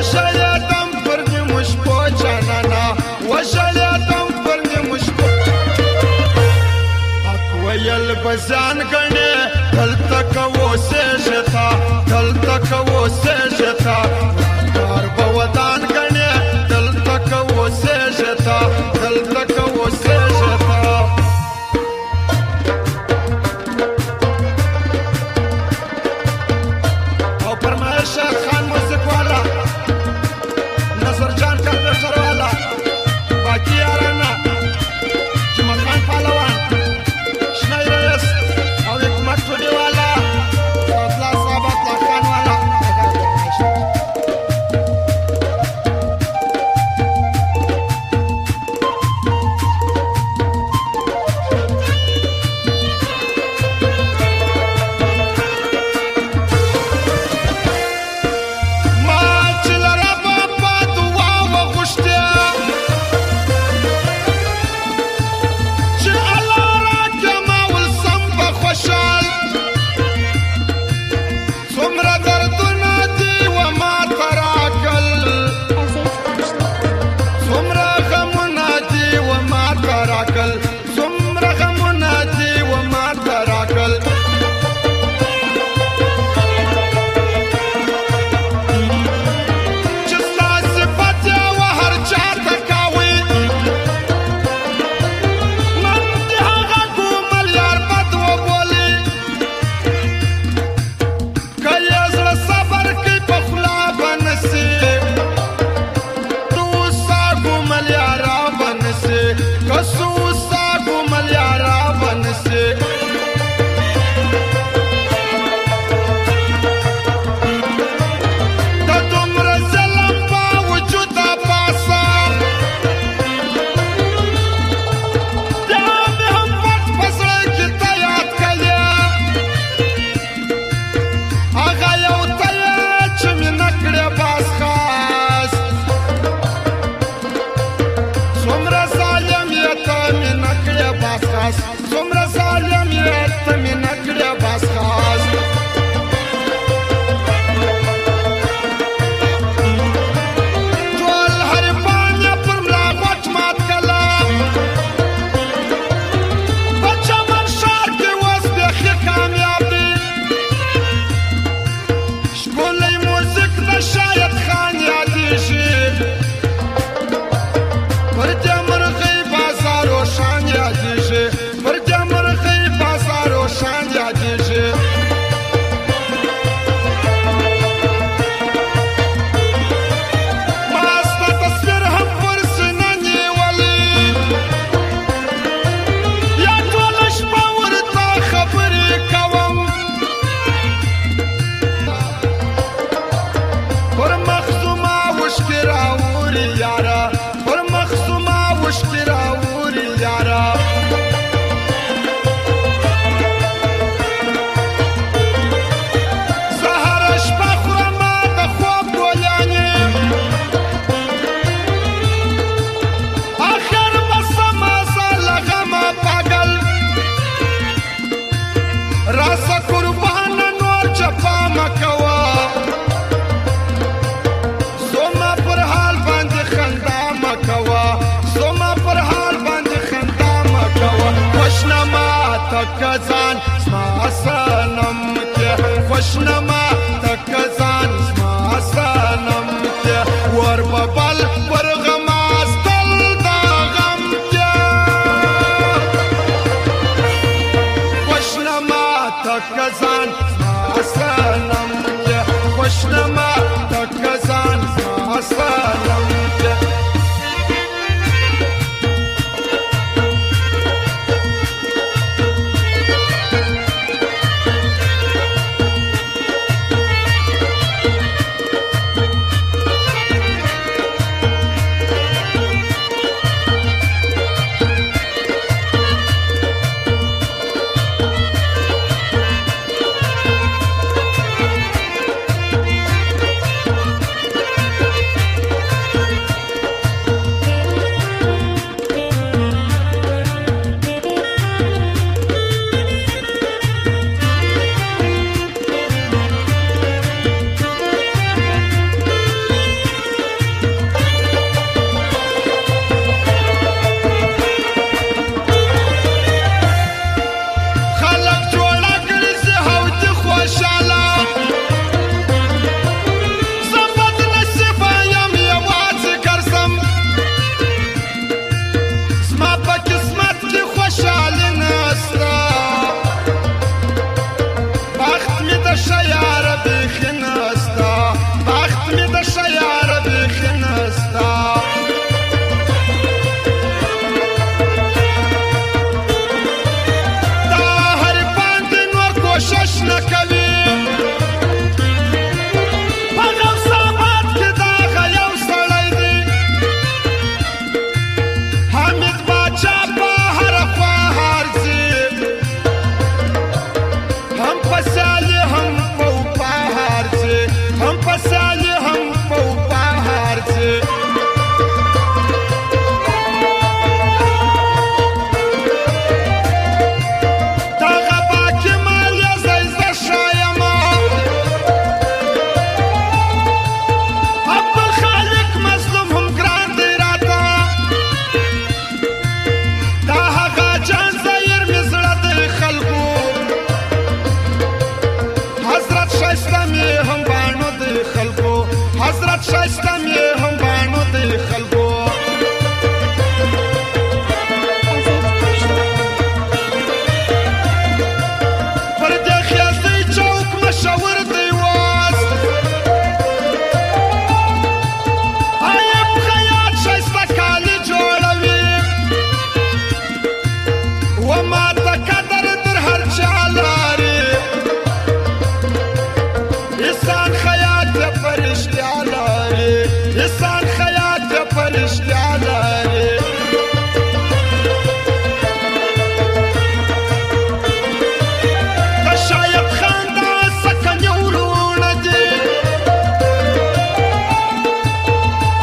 وشلېدم پر نیمو شپو جانانه وشلېدم پر نیمو شپو حق ویل به ځان ګڼې دلته که اوسېږې تا دلته که اوسېږې تا کار به ودان ګڼې دلته که اوسېږې تا دلته که اوسېږې تا او فرمایش شیخ خان موزیک والا نصر جان کمپیوټر والا باقي یارانه جمعه خان پهلوان شنی رئیس او حکومت ټوډي والا اطلاع صاحب اطلاع خان والا تکزان زما سنم کې خوشنما تکزان زما سنم کې ور ببل پر غماس تل دا غم کې خوشنما تکزان زما سنم کې خوشنما تکزان زما سنم کې ښایسته مې هم باڼو دی خلکو پر دې خیاسي چوک مشهور دی واس ایب خیاط ښایسته کالي جوړوي و ما ته قدر در هر چا لاري احسان خیاط یې په رښتیا لاري احسان خیاط یې په رښتیا لاري د شایب خان دا سکني وروڼه دي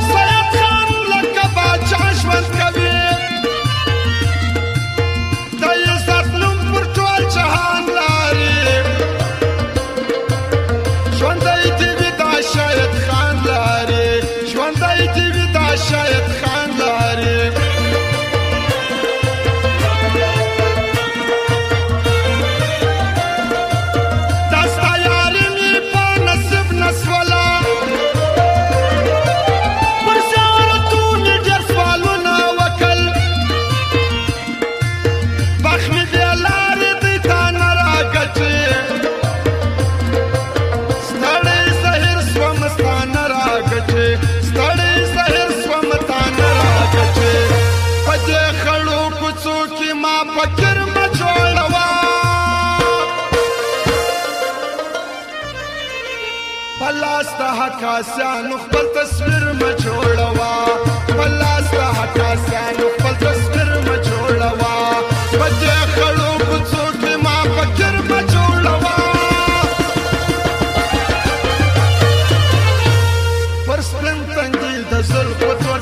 سید خان لکه باچا ژوند کوي د عزت نوم پر ټول جهان لاري ژوندی دې وي دا شاید خان لاري ژوندی دې وي دا شاید خان لاري دا ستا یاري مې په نصیب نسوله پر زیارتو مې ډېر سوالونه وکړ بخ مې بې لارې دی تا نه راګټې ستړی زهیر سوم ستا نه راګټې ستړی زهیر سوم تا نه راګټې په دې خړو کوڅو کې ما فکر مه جوړوه په لاس د حکاسیانو خپل تصویر مه جوړوه په لاس د حکاسیانو خپل تصویر مه جوړوه په دې خړو کوڅو کې ما فکر مه جوړوه پر سپین تندي د زلفو تور